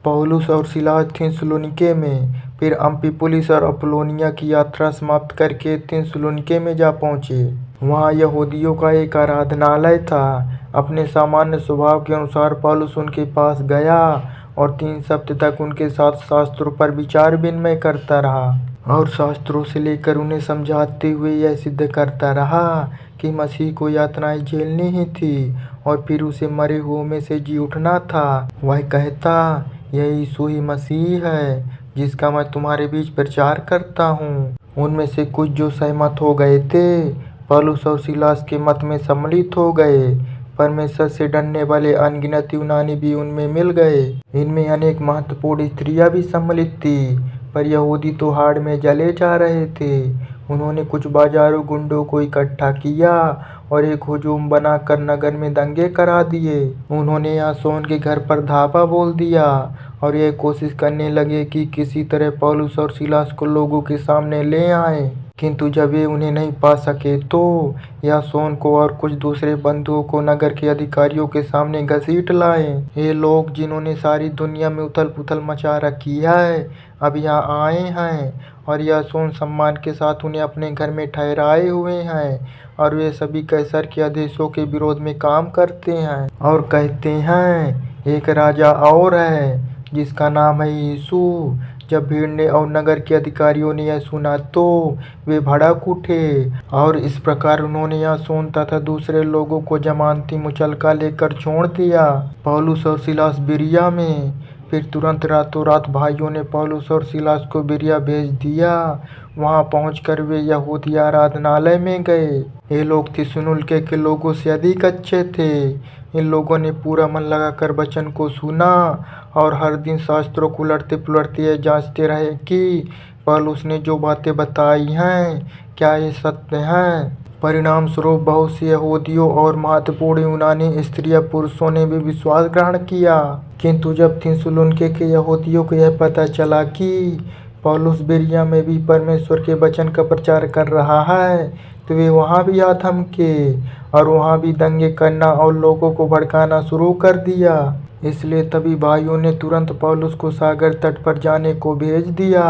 पौलुस और सिलास थिस्सलुनीके में। फिर अम्फिपुलिस और अपोलोनिया की यात्रा समाप्त करके थिस्सलुनीके में जा पहुँचे। वहाँ यहूदियों का एक आराधनालय था। अपने सामान्य स्वभाव के अनुसार पौलुस उनके पास गया और 3 सप्ताह तक उनके साथ शास्त्रों पर विचार विनिमय करता रहा और शास्त्रों से लेकर उन्हें समझाते हुए यह सिद्ध करता रहा कि मसीह को यातनाएं झेलनी ही थी और फिर उसे मरे हुओं में से जी उठना था। वह कहता, यह यीशु ही मसीह है जिसका मैं तुम्हारे बीच प्रचार करता हूँ। उनमें से कुछ जो सहमत हो गए थे पौलुस और सिलास के मत में सम्मिलित हो गए। परमेश्वर से डरने वाले अनगिनत यूनानी भी उनमें मिल गए। इनमें अनेक महत्वपूर्ण स्त्रियां भी सम्मिलित थी, पर यहूदी तो हाड़ में जले जा रहे थे। उन्होंने कुछ बाजारू गुंडों को इकट्ठा किया और एक हुजूम बनाकर नगर में दंगे करा दिए। उन्होंने यासोन के घर पर धावा बोल दिया और यह कोशिश करने लगे कि किसी तरह पौलुस और सिलास को लोगों के सामने ले आए। किंतु जब वे उन्हें नहीं पा सके तो यासोन को और कुछ दूसरे बंधुओं को नगर के अधिकारियों के सामने घसीट लाए। ये लोग जिन्होंने सारी दुनिया में उथल पुथल मचा रखी है अब यहाँ आए हैं और यासोन सम्मान के साथ उन्हें अपने घर में ठहराए हुए हैं और वे सभी कैसर के आदेशों के विरोध में काम करते हैं और कहते हैं एक राजा और है जिसका नाम है यीशु। जब भीड़ ने और नगर के अधिकारियों ने यह सुना तो वे भड़क उठे और इस प्रकार उन्होंने यासोन तथा दूसरे लोगों को जमानती मुचलका लेकर छोड़ दिया। पौलुस और सिलास बिरिया में। फिर तुरंत रातों रात भाइयों ने पौलुस और सिलास को बिरिया भेज दिया। वहां पहुंचकर वे यहूदी आराधनालय में गए। ये लोग थिस्सलुनीके के लोगों से अधिक अच्छे थे। इन लोगों ने पूरा मन लगाकर वचन को सुना और हर दिन शास्त्रों को उलटते पुलटते यह जांचते रहे कि पौलुस ने जो बातें बताई हैं क्या ये सत्य हैं। परिणाम स्वरूप बहुत से यहूदियों और महत्वपूर्ण यूनानी स्त्रियां पुरुषों ने भी विश्वास ग्रहण किया। किंतु जब थिस्सलुनीके के यहूदियों को यह पता चला कि पौलुस बिरिया में भी परमेश्वर के वचन का प्रचार कर रहा है तो वे वहां भी आ थमके और वहां भी दंगे करना और लोगों को भड़काना शुरू कर दिया। इसलिए तभी भाइयों ने तुरंत पौलुस को सागर तट पर जाने को भेज दिया,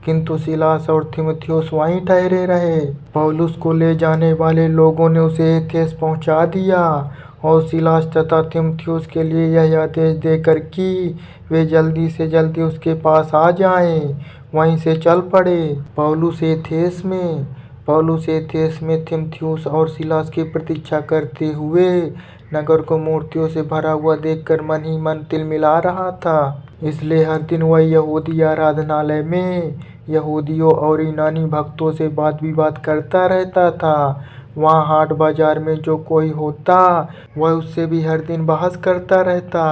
किंतु सिलास और तीमुथियुस वहीं ठहरे रहे। पौलुस को ले जाने वाले लोगों ने उसे एथेंस पहुंचा दिया और सिलास तथा तीमुथियुस के लिए यह आदेश देकर कि वे जल्दी से जल्दी उसके पास आ जाएं, वहीं से चल पड़े। पौलुस एथेंस में तीमुथियुस और सिलास की प्रतीक्षा करते हुए नगर को मूर्तियों से भरा हुआ देखकर मन ही मन तिलमिला रहा था। इसलिए हर दिन वह यहूदी आराधनालय में यहूदियों और यूनानी भक्तों से वाद विवाद करता रहता था। वहाँ हाट बाजार में जो कोई होता वह उससे भी हर दिन बहस करता रहता।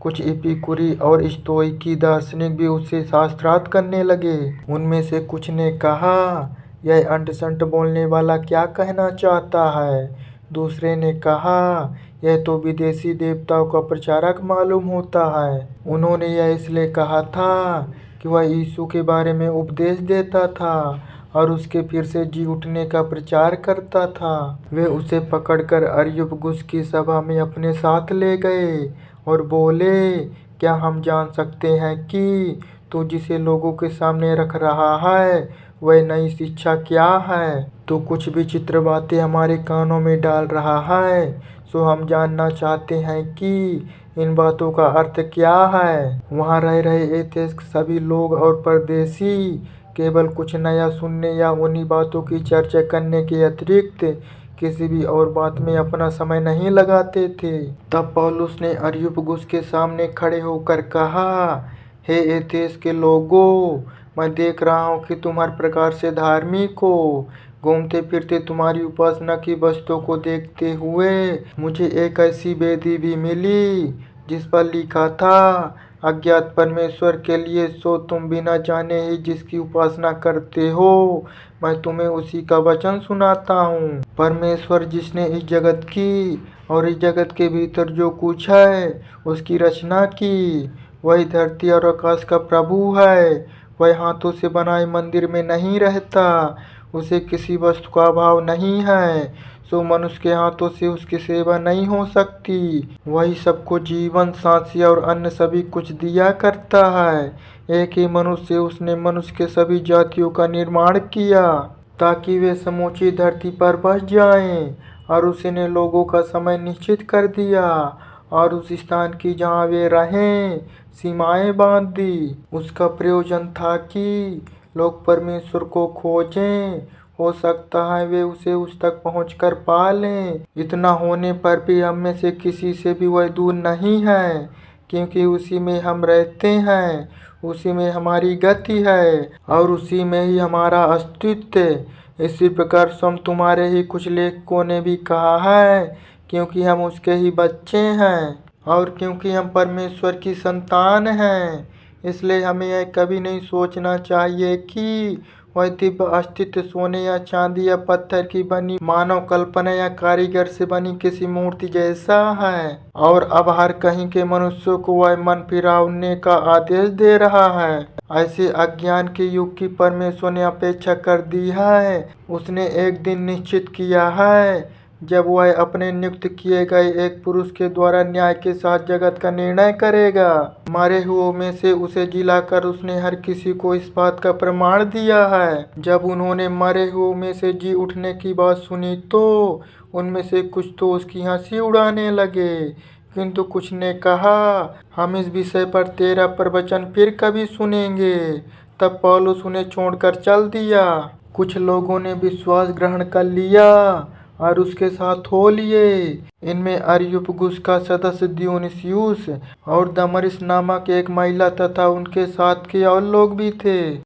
कुछ एपिकुरी और स्तोईकी दार्शनिक भी उससे शास्त्रार्थ करने लगे। उनमें से कुछ ने कहा, यह अंट शंट बोलने वाला क्या कहना चाहता है। दूसरे ने कहा, यह तो विदेशी देवताओं का प्रचारक मालूम होता है। उन्होंने यह इसलिए कहा था कि वह यीशु के बारे में उपदेश देता था और उसके फिर से जी उठने का प्रचार करता था। वे उसे पकड़कर अरियुपगुस की सभा में अपने साथ ले गए और बोले, क्या हम जान सकते हैं कि तू जिसे लोगों के सामने रख रहा है वह नई शिक्षा क्या है। तू कुछ विचित्र बातें हमारे कानों में डाल रहा है, सो हम जानना चाहते हैं कि इन बातों का अर्थ क्या है। वहाँ रह रहे एथेंस के सभी लोग और परदेशी केवल कुछ नया सुनने या उन्हीं बातों की चर्चा करने के अतिरिक्त किसी भी और बात में अपना समय नहीं लगाते थे। तब पौलुस ने अरियुपगुस के सामने खड़े होकर कहा, हे एथेंस के लोगों, मैं देख रहा हूँ कि तुम हर प्रकार से धार्मिक हो। घूमते फिरते तुम्हारी उपासना की वस्तुओं को देखते हुए मुझे एक ऐसी वेदी भी मिली जिस पर लिखा था, अज्ञात परमेश्वर के लिए सो तुम बिना जाने ही जिसकी उपासना करते हो मैं तुम्हें उसी का वचन सुनाता हूँ। परमेश्वर जिसने इस जगत की और इस जगत के भीतर जो कुछ है उसकी रचना की, वही धरती और आकाश का प्रभु है। वह हाथों से बनाए मंदिर में नहीं रहता। उसे किसी वस्तु का अभाव नहीं है, सो मनुष्य के हाथों से उसकी सेवा नहीं हो सकती। वही सबको जीवन, सांसें और अन्य सभी कुछ दिया करता है। एक ही मनुष्य से उसने मनुष्य के सभी जातियों का निर्माण किया ताकि वे समूची धरती पर बस जाएं, और उसने लोगों का समय निश्चित कर दिया और उस स्थान की जहाँ वे रहें सीमाएं बांध दी। उसका प्रयोजन था कि लोग परमेश्वर को खोजें, हो सकता है वे उसे उस तक पहुंचकर पा लें। इतना होने पर भी हम में से किसी से भी वह दूर नहीं है, क्योंकि उसी में हम रहते हैं, उसी में हमारी गति है और उसी में ही हमारा अस्तित्व। इसी प्रकार स्वयं तुम्हारे ही कुछ लेखकों ने भी कहा है, क्योंकि हम उसके ही बच्चे हैं और क्योंकि हम परमेश्वर की संतान हैं, इसलिए हमें यह कभी नहीं सोचना चाहिए कि वह दिव्य अस्तित्व सोने या चांदी या पत्थर की बनी मानव कल्पना या कारीगर से बनी किसी मूर्ति जैसा है। और अब हर कहीं के मनुष्यों को वह मन फिरावने का आदेश दे रहा है। ऐसे अज्ञान के युग की परमेश्वर ने अपेक्षा कर दी है। उसने एक दिन निश्चित किया है जब वह अपने नियुक्त किए गए एक पुरुष के द्वारा न्याय के साथ जगत का निर्णय करेगा। मरे हुओं में से उसे जिलाकर उसने हर किसी को इस बात का प्रमाण दिया है। जब उन्होंने मरे हुओं में से जी उठने की बात सुनी तो उनमें से कुछ तो उसकी हंसी उड़ाने लगे, किंतु कुछ ने कहा, हम इस विषय पर तेरा प्रवचन फिर कभी सुनेंगे। तब पौलुस उन्हें छोड़कर चल दिया। कुछ लोगों ने विश्वास ग्रहण कर लिया और उसके साथ हो लिए। इनमें अरियुपगुस का सदस्य दियोनिसियुस और दमरिस नामक एक महिला तथा उनके साथ के और लोग भी थे।